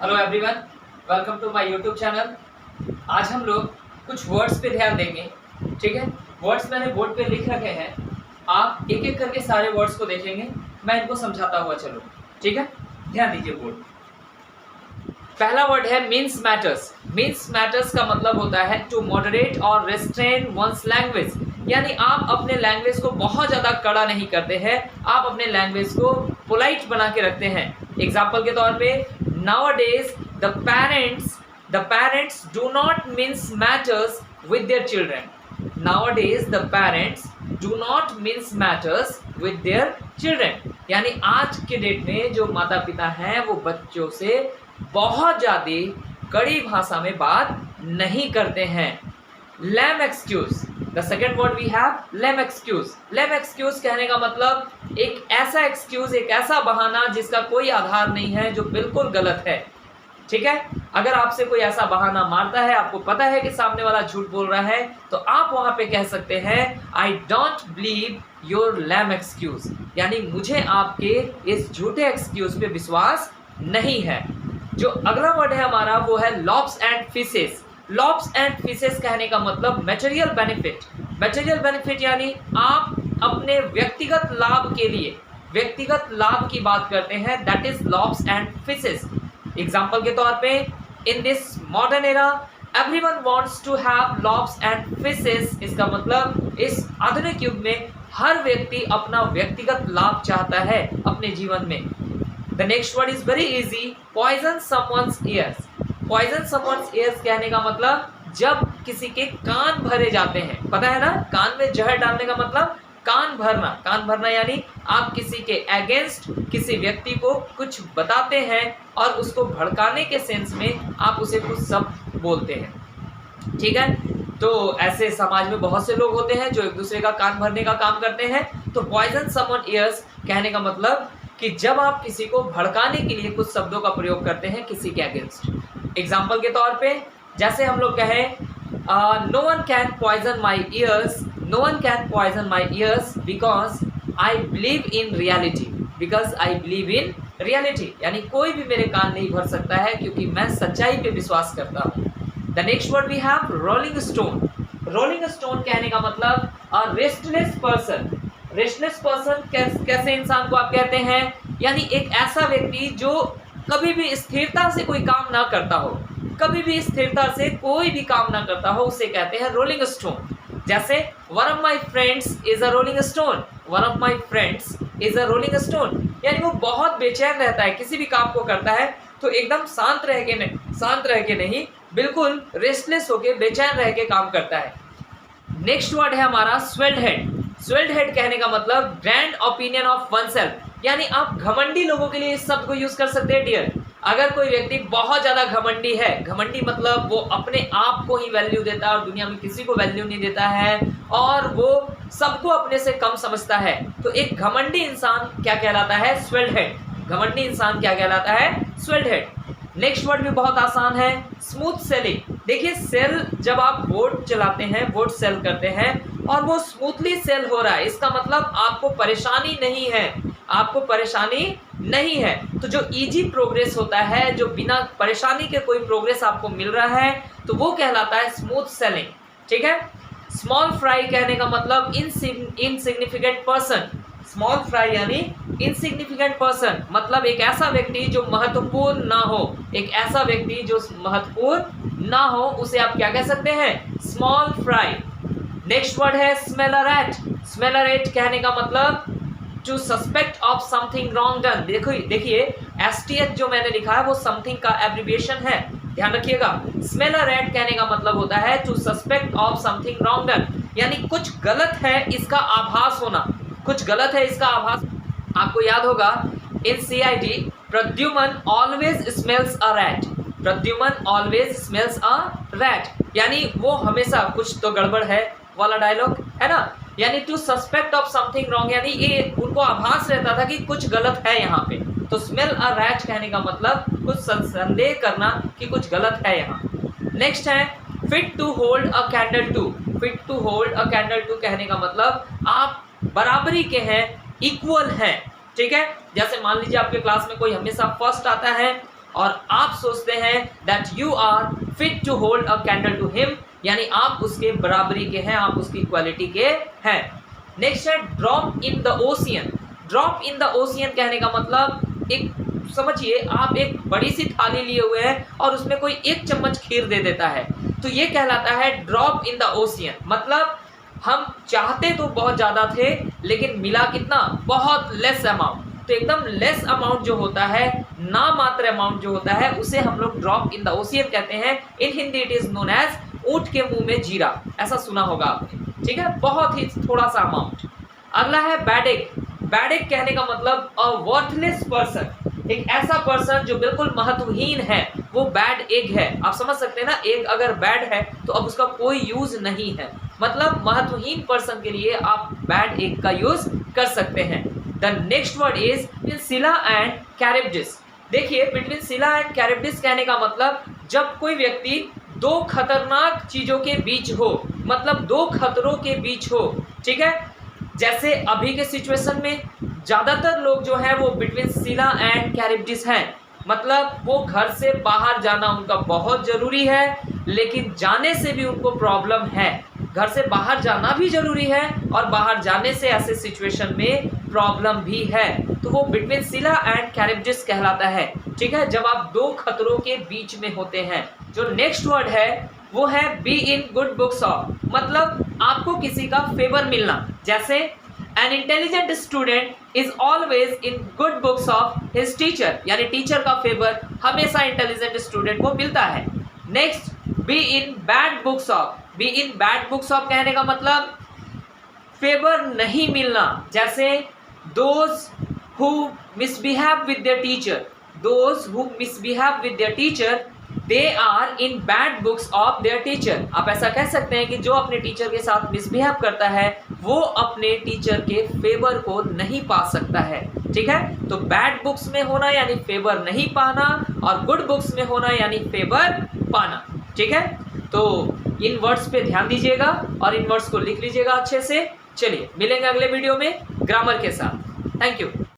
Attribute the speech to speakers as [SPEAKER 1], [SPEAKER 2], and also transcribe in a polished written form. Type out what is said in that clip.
[SPEAKER 1] Hello everyone, welcome to my YouTube channel. आज हम लोग कुछ वर्ड्स पे ध्यान देंगे। ठीक है, वर्ड्स मैंने बोर्ड पे लिख रखे हैं। आप एक एक करके सारे वर्ड्स को देखेंगे, मैं इनको समझाता हुआ चलो। ठीक है, ध्यान दीजिए। बोर्ड पहला वर्ड है मीन्स मैटर्स। मीन्स मैटर्स का मतलब होता है टू मॉडरेट और रेस्ट्रेन वंस लैंग्वेज, यानी आप अपने लैंग्वेज को बहुत ज़्यादा कड़ा नहीं करते हैं, आप अपने लैंग्वेज को पोलाइट बना के रखते हैं। एग्जाम्पल के तौर पे nowadays the parents do not mince matters with their children. Nowadays the parents do not mince matters with their children, यानी आज के डेट में जो माता पिता हैं वो बच्चों से बहुत ज़्यादा कड़ी भाषा में बात नहीं करते हैं। lame excuse, the second word we have lame excuse. lame excuse कहने का मतलब एक ऐसा excuse, एक ऐसा बहाना जिसका कोई आधार नहीं है, जो बिल्कुल गलत है। ठीक है, अगर आपसे कोई ऐसा बहाना मारता है, आपको पता है कि सामने वाला झूठ बोल रहा है, तो आप वहां पे कह सकते हैं I don't believe your lame excuse, यानी मुझे आपके इस झूठे एक्सक्यूज पे विश्वास नहीं है। जो अगला वर्ड है हमारा वो है lobes and fishes. Lobes and fishes कहने का मतलब मटेरियल बेनिफिट। मटेरियल बेनिफिट यानी आप अपने व्यक्तिगत लाभ के लिए व्यक्तिगत लाभ की बात करते हैं, that is loaves and fishes. Example के तौर पे in this modern era everyone wants to have loaves and fishes. इसका मतलब इस आधुनिक युग में हर व्यक्ति अपना व्यक्तिगत लाभ चाहता है अपने जीवन में। The next word is very easy, poison someone's ears. Poison someone's ears कहने का मतलब जब किसी के कान भरे जाते हैं, पता है ना, कान में जहर डालने का मतलब कान भरना। कान भरना यानी आप किसी के अगेंस्ट किसी व्यक्ति को कुछ बताते हैं और उसको भड़काने के सेंस में आप उसे कुछ शब्द बोलते हैं। ठीक है, तो ऐसे समाज में बहुत से लोग होते हैं जो एक दूसरे का कान भरने का काम करते हैं। तो पॉइजन समवन ईयर्स कहने का मतलब कि जब आप किसी को भड़काने के लिए कुछ शब्दों का प्रयोग करते हैं किसी के अगेंस्ट। एग्जाम्पल के तौर पे जैसे हम लोग कहें no one can poison my ears, no one can poison my ears because I believe in reality, because I believe in reality, यानी कोई भी मेरे कान नहीं भर सकता है क्योंकि मैं सच्चाई पे विश्वास करता हूँ। The next word we have rolling stone. Rolling stone कहने का मतलब a restless person. Restless person कैसे इंसान को आप कहते हैं, यानी एक ऐसा व्यक्ति जो कभी भी स्थिरता से कोई काम ना करता हो, कभी भी स्थिरता से कोई भी काम ना करता हो, उसे कहते हैं रोलिंग स्टोन। जैसे one of my friends is a rolling stone, one of my friends is a rolling stone, यानी वो बहुत बेचैन रहता है, किसी भी काम को करता है तो एकदम शांत रह के नहीं, बिल्कुल रेस्टलेस होके बेचैन रह के काम करता है। नेक्स्ट वर्ड है हमारा स्वेल्ड हेड। स्वेल्ड हेड कहने का मतलब grand opinion of one self, यानी आप घमंडी लोगों के लिए इस शब्द को यूज कर सकते हैं डियर। अगर कोई व्यक्ति बहुत ज्यादा घमंडी है, घमंडी मतलब वो अपने आप को ही वैल्यू देता है और दुनिया में किसी को वैल्यू नहीं देता है और वो सबको अपने से कम समझता है, तो एक घमंडी इंसान क्या कहलाता है? Swelled head. घमंडी इंसान क्या कहलाता है? Swelled head. नेक्स्ट वर्ड भी बहुत आसान है, स्मूथ सेलिंग। देखिए, सेल जब आप बोट चलाते हैं, बोट सेल करते हैं और वो स्मूथली सेल हो रहा है, इसका मतलब आपको परेशानी नहीं है, आपको परेशानी नहीं है। तो जो इजी प्रोग्रेस होता है, जो बिना परेशानी के कोई प्रोग्रेस आपको मिल रहा है, तो वो कहलाता है स्मूथ सेलिंग। ठीक है, स्मॉल फ्राई कहने का मतलब इनसिग्निफिकेंट पर्सन। स्मॉल फ्राई यानी इनसिग्निफिकेंट पर्सन, मतलब एक ऐसा व्यक्ति जो महत्वपूर्ण ना हो, एक ऐसा व्यक्ति जो महत्वपूर्ण ना हो, उसे आप क्या कह सकते हैं? Small fry. नेक्स्ट वर्ड है स्मेलरेट। स्मेलरेट कहने का मतलब to suspect of something wrong done. देखिए STH जो मैंने लिखा है वो समथिंग का एब्रिविएशन है, ध्यान रखिएगा। स्मेलरेट कहने का मतलब होता है to suspect of something wrong done, यानी कुछ गलत है इसका आभास होना, कुछ गलत है इसका आभास। आपको याद होगा इन CID Pradyuman always smells a rat. Pradyuman always smells a rat, यानी वो हमेशा कुछ तो गड़बड़ है वाला डायलॉग है ना, यानी to suspect of something wrong, यानी ये उनको आभास रहता था कि कुछ गलत है यहाँ पे। तो स्मेल अ रैट कहने का मतलब कुछ संदेह करना कि कुछ गलत है यहाँ। नेक्स्ट है fit to hold a candle to. Fit to hold a candle to कहने का मतलब आप बराबरी के हैं, इक्वल हैं। ठीक है, जैसे मान लीजिए आपके क्लास में कोई हमेशा फर्स्ट आता है और आप आप सोचते हैं that you are fit to hold a candle to him, यानी आप उसके बराबरी के हैं, आप उसकी क्वालिटी के हैं। नेक्स्ट है drop in the ocean. Drop in the ocean कहने का मतलब, एक समझिए आप एक बड़ी सी थाली लिए हुए हैं और उसमें कोई एक चम्मच खीर दे देता है, तो ये कहलाता है ड्रॉप इन द ओशियन। मतलब हम चाहते तो बहुत ज़्यादा थे लेकिन मिला कितना, बहुत लेस अमाउंट। तो एकदम लेस अमाउंट जो होता है, नामात्र अमाउंट जो होता है, उसे हम लोग ड्रॉप इन द ओशियन कहते हैं। In Hindi it is known as ऊंट के मुंह में जीरा, ऐसा सुना होगा आपने, ठीक है, बहुत ही थोड़ा सा अमाउंट। अगला है बैड एग। बैड एग कहने का मतलब अ वर्थलेस पर्सन, एक ऐसा पर्सन जो बिल्कुल महत्वहीन है, वो बैड एग है। आप समझ सकते हैं ना, एग अगर बैड है तो अब उसका कोई यूज नहीं है, मतलब महत्वहीन पर्सन के लिए आप बैड एग का यूज कर सकते हैं। The next word is Scylla and Charybdis. देखिए बिटवीन स्किला एंड कैरिब्डिस कहने का मतलब जब कोई व्यक्ति दो खतरनाक चीजों के बीच हो, मतलब दो खतरों के बीच हो, ठीक है। जैसे अभी के सिचुएशन में ज़्यादातर लोग जो है वो बिटवीन स्किला एंड कैरिब्डिस हैं, मतलब वो घर से बाहर जाना उनका बहुत ज़रूरी है लेकिन जाने से भी उनको प्रॉब्लम है। घर से बाहर जाना भी ज़रूरी है और बाहर जाने से ऐसे सिचुएशन में प्रॉब्लम भी है, तो वो बिटवीन स्किला एंड कैरिब्डिस कहलाता है, ठीक है, जब आप दो खतरों के बीच में होते हैं। जो नेक्स्ट वर्ड है वो है be in good books of, मतलब आपको किसी का फेवर मिलना। जैसे an intelligent student is always in good books of his teacher, यानी टीचर का फेवर हमेशा इंटेलिजेंट स्टूडेंट को मिलता है। Next be in bad books of. Be in bad books of कहने का मतलब फेवर नहीं मिलना। जैसे those who misbehave with their teacher, those who misbehave with their teacher they are in bad books of their teacher. आप ऐसा कह सकते हैं कि जो अपने टीचर के साथ मिसबिहेव करता है वो अपने टीचर के फेवर को नहीं पा सकता है, ठीक है। तो बैड बुक्स में होना यानी फेवर नहीं पाना और गुड बुक्स में होना यानी फेवर पाना, ठीक है। तो इन वर्ड्स पे ध्यान दीजिएगा और इन वर्ड्स को लिख लीजिएगा अच्छे से। चलिए मिलेंगे अगले वीडियो में ग्रामर के साथ। Thank you.